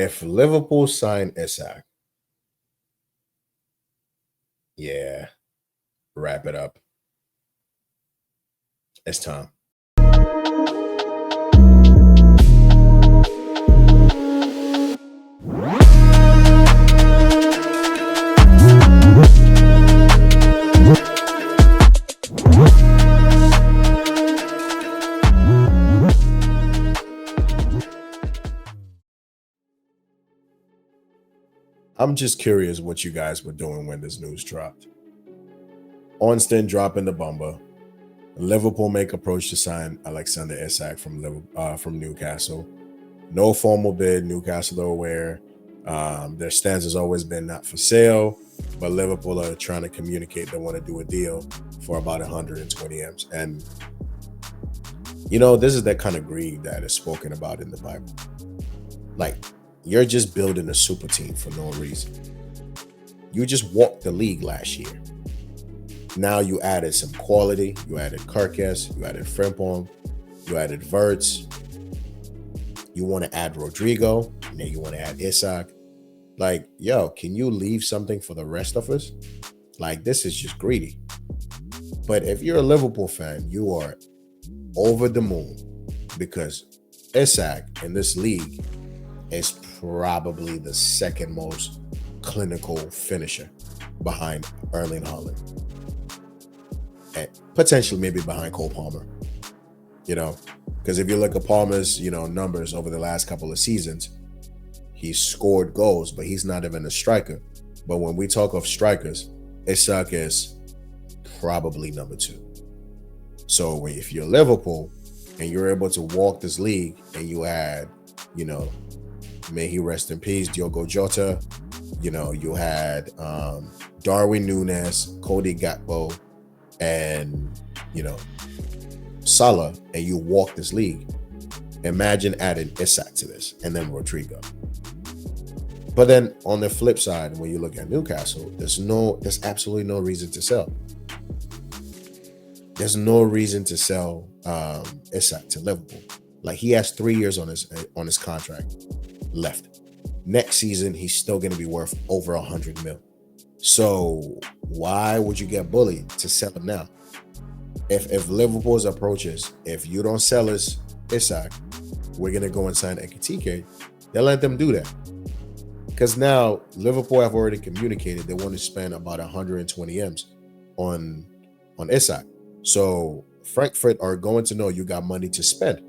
If Liverpool sign Isak, yeah, wrap it up. It's time. I'm just curious what you guys were doing when this news dropped. Ornstein dropping the Bomba. Liverpool make approach to sign Alexander Isak from Newcastle. No formal bid. Newcastle are aware. Their stance has always been not for sale, but Liverpool are trying to communicate they want to do a deal for about 120 M's. And this is that kind of greed that is spoken about in the Bible. Like, you're just building a super team for no reason. You just walked the league last year. Now you added some quality. You added Carcass. You added Frimpong. You added Wirtz. You want to add Rodrigo. Now you want to add Isak. Like, yo, can you leave something for the rest of us? Like, this is just greedy. But if you're a Liverpool fan, you are over the moon because Isak in this league is probably the second most clinical finisher behind Erling Haaland. And potentially maybe behind Cole Palmer. Because if you look at Palmer's, numbers over the last couple of seasons, he's scored goals, but he's not even a striker. But when we talk of strikers, Isak is probably number 2. So if you're Liverpool and you're able to walk this league and you add, may he rest in peace, Diogo Jota, you had Darwin Núñez, Cody Gakpo, and, Salah, and you walk this league. Imagine adding Isak to this and then Rodrigo. But then on the flip side, when you look at Newcastle, there's absolutely no reason to sell. There's no reason to sell Isak to Liverpool. Like, he has 3 years on his contract left. Next season, he's still going to be worth over 100 mil. So why would you get bullied to sell him now? If Liverpool's approach is, if you don't sell us Isak, we're going to go and sign Ekitike, they'll let them do that. Because now Liverpool have already communicated they want to spend about 120 M's on Isak. So Frankfurt are going to know you got money to spend.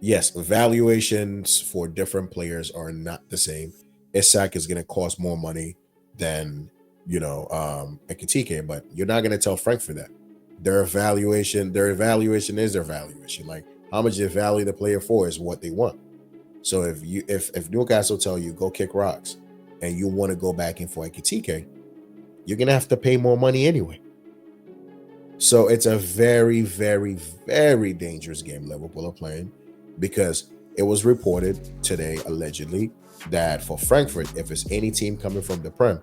Yes, valuations for different players are not the same. Isak is going to cost more money than, Ekitike, but you're not going to tell Frankfurt that. Their evaluation is their valuation. Like, how much they value the player for is what they want. So if Newcastle tell you go kick rocks and you want to go back in for Ekitike, you're going to have to pay more money anyway. So it's a very, very, very dangerous game Liverpool are playing, because it was reported today, allegedly, that for Frankfurt, if it's any team coming from the Prem,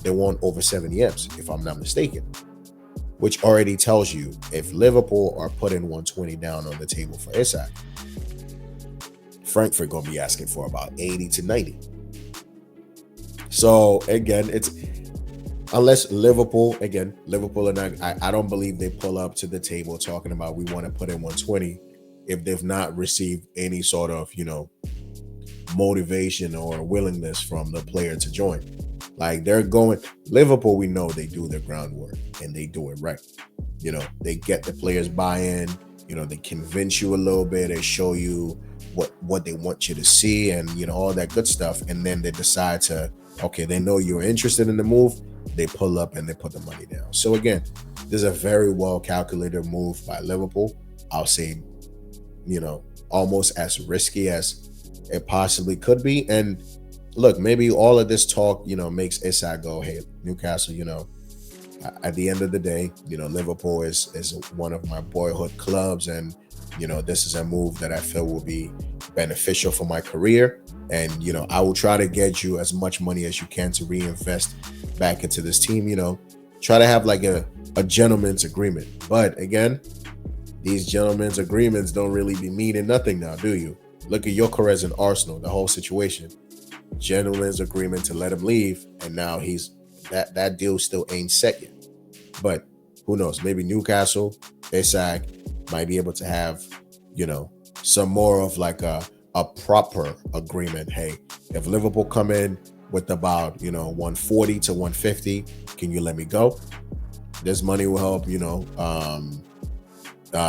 they want over 70 M's, if I'm not mistaken. Which already tells you if Liverpool are putting 120 down on the table for Isak, Frankfurt going to be asking for about 80 to 90. So again, it's unless Liverpool are not, I don't believe they pull up to the table talking about we want to put in 120 if they've not received any sort of, motivation or willingness from the player to join. Like, they're going, Liverpool, we know they do their groundwork and they do it right. They get the players buy-in, they convince you a little bit, they show you what they want you to see and, all that good stuff. And then they decide to, okay, they know you're interested in the move. They pull up and they put the money down. So again, this is a very well calculated move by Liverpool. I'll say, almost as risky as it possibly could be. And look, maybe all of this talk, makes Isak go, hey, Newcastle, at the end of the day, Liverpool is one of my boyhood clubs. And, this is a move that I feel will be beneficial for my career. And, I will try to get you as much money as you can to reinvest back into this team, try to have like a gentleman's agreement. But again, these gentlemen's agreements don't really be meaning nothing now, do you? Look at Gyökeres in Arsenal, the whole situation. Gentleman's agreement to let him leave, and now he's that deal still ain't set yet. But who knows? Maybe Newcastle, Isak might be able to have, you know, some more of like a proper agreement. Hey, if Liverpool come in with about 140 to 150, can you let me go? This money will help,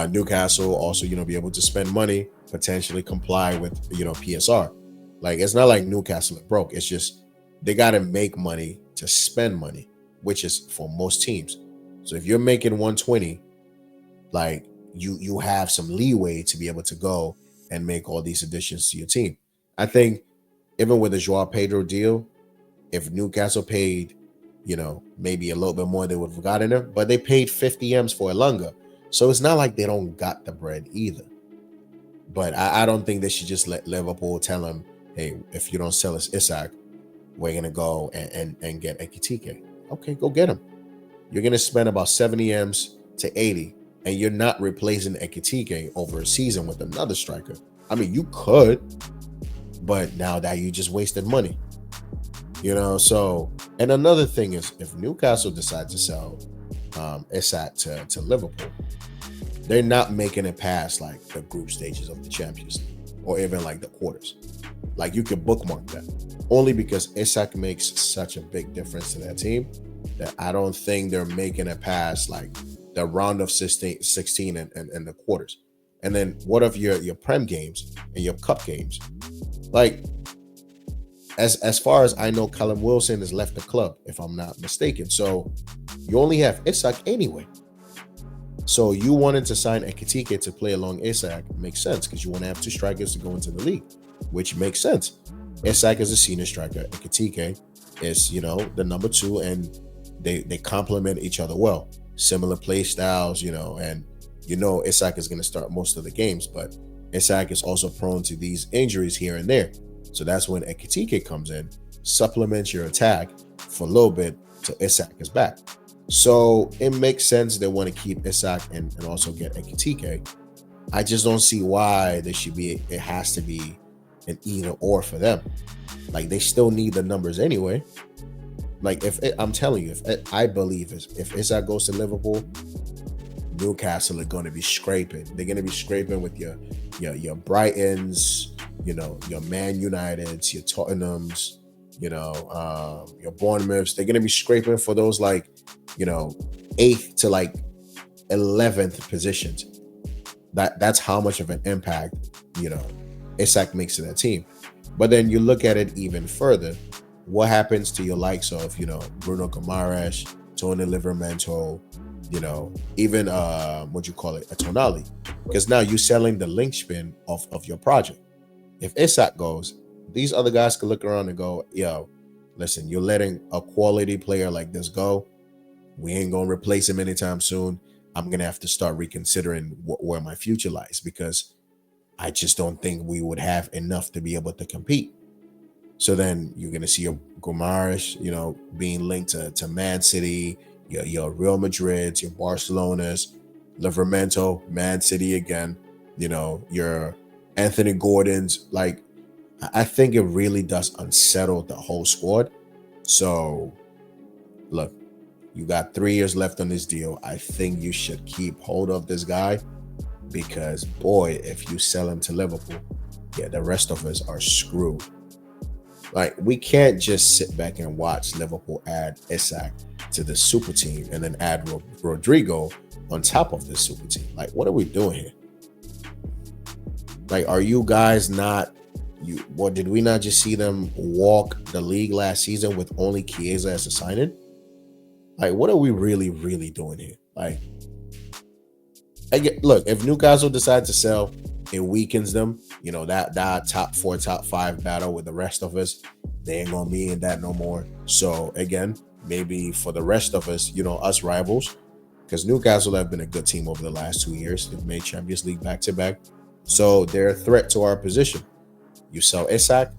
Newcastle also, be able to spend money, potentially comply with, PSR. Like, it's not like Newcastle are broke. It's just they got to make money to spend money, which is for most teams. So if you're making 120, like you have some leeway to be able to go and make all these additions to your team. I think even with the Joao Pedro deal, if Newcastle paid, maybe a little bit more, they would have gotten him, but they paid 50 M's for Elanga. So it's not like they don't got the bread either. But I don't think they should just let Liverpool tell them, hey, if you don't sell us Isak, we're going to go and get Ekitike. Okay, go get him. You're going to spend about 70 M's to 80, and you're not replacing Ekitike over a season with another striker. I mean, you could, but now that you just wasted money. So, and another thing is, if Newcastle decides to sell Isak to Liverpool, they're not making it past like the group stages of the Champions League or even like the quarters. Like, you can bookmark that, only because Isak makes such a big difference to that team that I don't think they're making it past like the round of 16 and the quarters. And then what of your Prem games and your Cup games? Like, as far as I know, Callum Wilson has left the club, if I'm not mistaken. So you only have Isak anyway. So you wanted to sign Ekitike to play along Isak makes sense, because you want to have two strikers to go into the league, which makes sense. Isak is a senior striker. Ekitike is, the number two, and they complement each other well. Similar play styles, and Isak is going to start most of the games, but Isak is also prone to these injuries here and there. So that's when Ekitike comes in, supplements your attack for a little bit till Isak is back. So it makes sense they want to keep Isak and also get Ekitike. I just don't see why it has to be an either or for them. Like, they still need the numbers anyway. Like, I'm telling you, I believe if Isak goes to Liverpool, Newcastle are going to be scraping. They're going to be scraping with your Brightons, your Man Uniteds, your Tottenhams, your Bournemouths. They're going to be scraping for those 8th to 11th positions. That's how much of an impact, Isak makes to that team. But then you look at it even further. What happens to your likes of, Bruno Guimaraes, Tony Livramento, even a Tonali? Because now you're selling the linchpin of your project. If Isak goes, these other guys can look around and go, yo, listen, you're letting a quality player like this go. We ain't going to replace him anytime soon. I'm going to have to start reconsidering where my future lies, because I just don't think we would have enough to be able to compete. So then you're going to see your Guimaraes, being linked to Man City, your Real Madrids, your Barcelonas, Livramento, Man City again, your Anthony Gordon's. Like, I think it really does unsettle the whole squad. So, look, you got 3 years left on this deal. I think you should keep hold of this guy, because, boy, if you sell him to Liverpool, the rest of us are screwed. Like, we can't just sit back and watch Liverpool add Isak to the super team and then add Rodrigo on top of this super team. Like, what are we doing here? Like, are you guys not... did we not just see them walk the league last season with only Chiesa as a signing? Like, what are we really, really doing here? Like, look, if Newcastle decides to sell, it weakens them. That top 4, top 5 battle with the rest of us, they ain't gonna be in that no more. So again, maybe for the rest of us, us rivals, because Newcastle have been a good team over the last 2 years. They've made Champions League back-to-back. So they're a threat to our position. You sell Isak,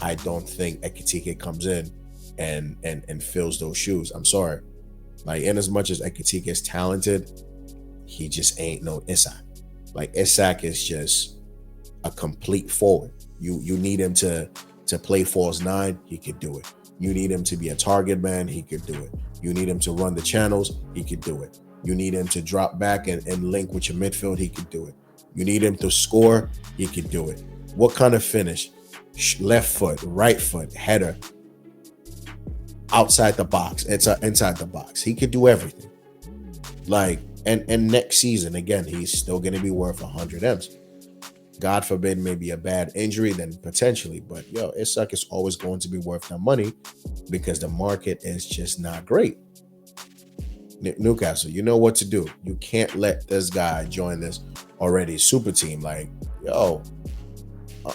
I don't think Ekitike comes in and fills those shoes. I'm sorry. Like, in as much as Ekitike is talented, he just ain't no Isak. Like, Isak is just a complete forward. You need him to play false nine, he could do it. You need him to be a target man, he could do it. You need him to run the channels, he could do it. You need him to drop back and link with your midfield, he could do it. You need him to score, he could do it. What kind of finish? Left foot, right foot, header, outside the box, inside the box. He could do everything. Like, and next season, again, he's still going to be worth 100 M's. God forbid, maybe a bad injury, then potentially. But Isak is always going to be worth that money because the market is just not great. Newcastle, you know what to do. You can't let this guy join this already super team. Like,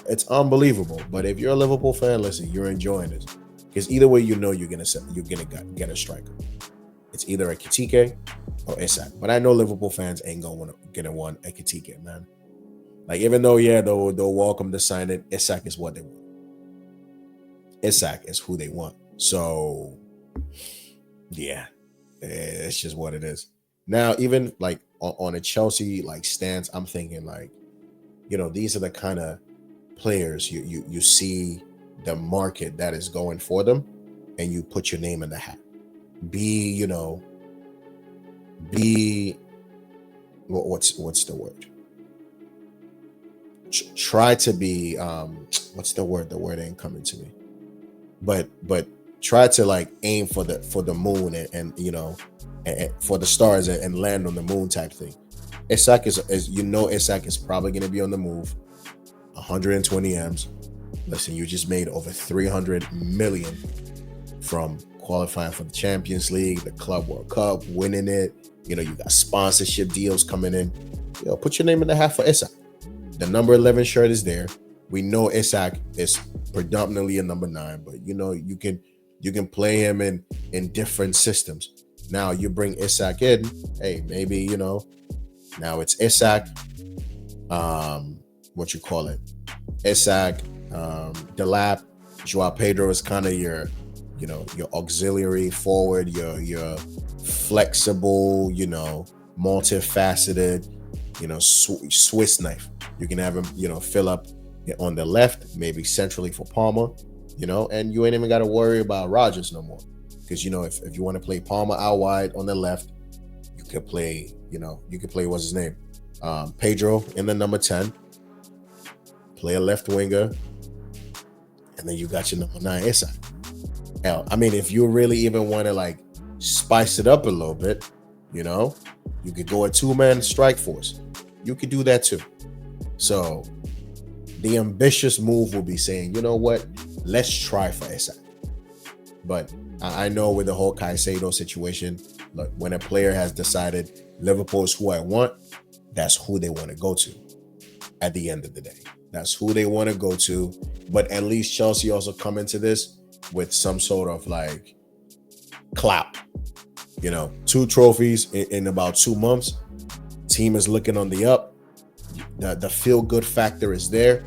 it's unbelievable. But if you're a Liverpool fan, listen, you're enjoying this because either way, you're gonna get a striker. It's either a Ekitike or Isak. But I know Liverpool fans ain't gonna want a Ekitike, man. Like, even though, they'll welcome the signing, Isak is what they want. Isak is who they want. So, yeah, it's just what it is. Now, even like on a Chelsea like stance, I'm thinking like, these are the kind of players you see the market that is going for them, and you put your name in the hat. Be what's the word? Try to be what's the word? The word ain't coming to me. But try to like aim for the moon and for the stars and land on the moon type thing. Isak is Isak is probably going to be on the move. 120 M's. Listen, you just made over 300 million from qualifying for the Champions League, the Club World Cup, winning it. You got sponsorship deals coming in. Put your name in the hat for Isak. The number 11 shirt is there. We know Isak is predominantly a number 9, but you can play him in different systems. Now you bring Isak in. Hey, maybe now it's Isak. What you call it? Isak, Delap, Joao Pedro is kind of your auxiliary forward, your flexible, multifaceted, Swiss knife. You can have him, fill up on the left, maybe centrally for Palmer, and you ain't even got to worry about Rodgers no more. Because, if you want to play Palmer out wide on the left, you could play, what's his name? Pedro in the number 10, play a left winger, and then you got your number 9 Isak. Hell, I mean, if you really even want to like spice it up a little bit, you could go a 2-man strike force. You could do that too. So the ambitious move will be saying, you know what, let's try for Isak. But I know with the whole Caicedo situation, look, when a player has decided Liverpool is who I want, that's who they want to go to at the end of the day. That's who they want to go to. But at least Chelsea also come into this with some sort of like clout. 2 trophies in about 2 months. Team is looking on the up. The feel-good factor is there.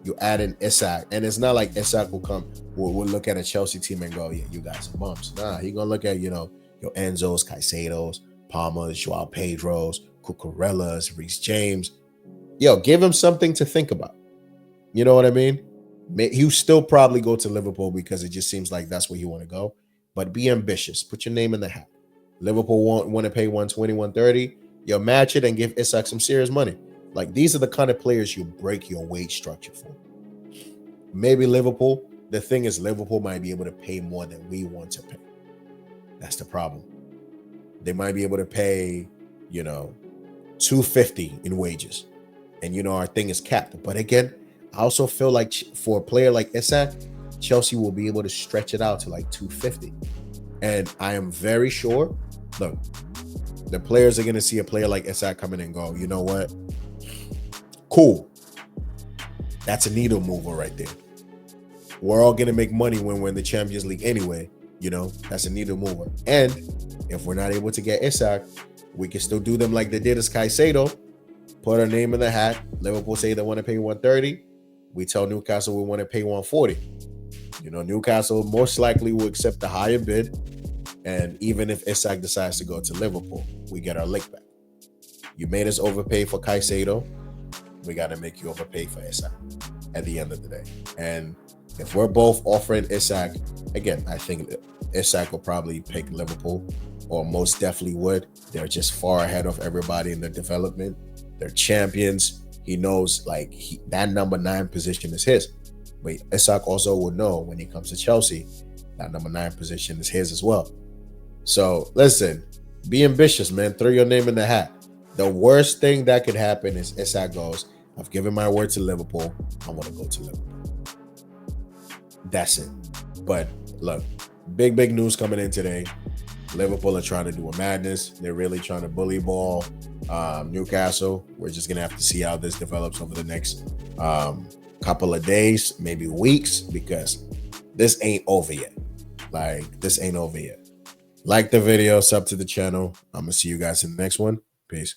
You add in Isak, and it's not like Isak will look at a Chelsea team and go, yeah, you guys are bumps. Nah, he's gonna look at, your Enzos, Caicedos, Palmers, Joao Pedros, Cucurella's, Reece James. Give him something to think about. You know what I mean? He'll still probably go to Liverpool because it just seems like that's where you want to go. But be ambitious. Put your name in the hat. Liverpool want to pay 120, 130. Match it and give Isak some serious money. Like, these are the kind of players you break your wage structure for. Maybe Liverpool. The thing is, Liverpool might be able to pay more than we want to pay. That's the problem. They might be able to pay, $250 in wages. And, our thing is capped. But again, I also feel like for a player like Isak, Chelsea will be able to stretch it out to like $250. And I am very sure, look, the players are going to see a player like Isak come in and go, you know what? Cool. That's a needle mover right there. We're all going to make money when we're in the Champions League anyway. That's a needle mover. And if we're not able to get Isak, we can still do them like they did as Caicedo. Put our name in the hat. Liverpool say they want to pay 130. We tell Newcastle we want to pay 140. Newcastle most likely will accept the higher bid. And even if Isak decides to go to Liverpool, we get our lick back. You made us overpay for Caicedo. we got to make you overpay for Isak at the end of the day. And if we're both offering Isak, again, I think Isak will probably pick Liverpool, or most definitely would. They're just far ahead of everybody in their development. They're champions. He knows like that number 9 position is his. But Isak also would know when he comes to Chelsea, that number 9 position is his as well. So listen, be ambitious, man. Throw your name in the hat. The worst thing that could happen is Isak goes, I've given my word to Liverpool. I want to go to Liverpool. That's it. But look, big news coming in today. Liverpool are trying to do a madness. They're really trying to bully ball Newcastle. We're just going to have to see how this develops over the next couple of days, maybe weeks, because this ain't over yet. Like, this ain't over yet. Like the video, sub to the channel. I'm going to see you guys in the next one. Peace.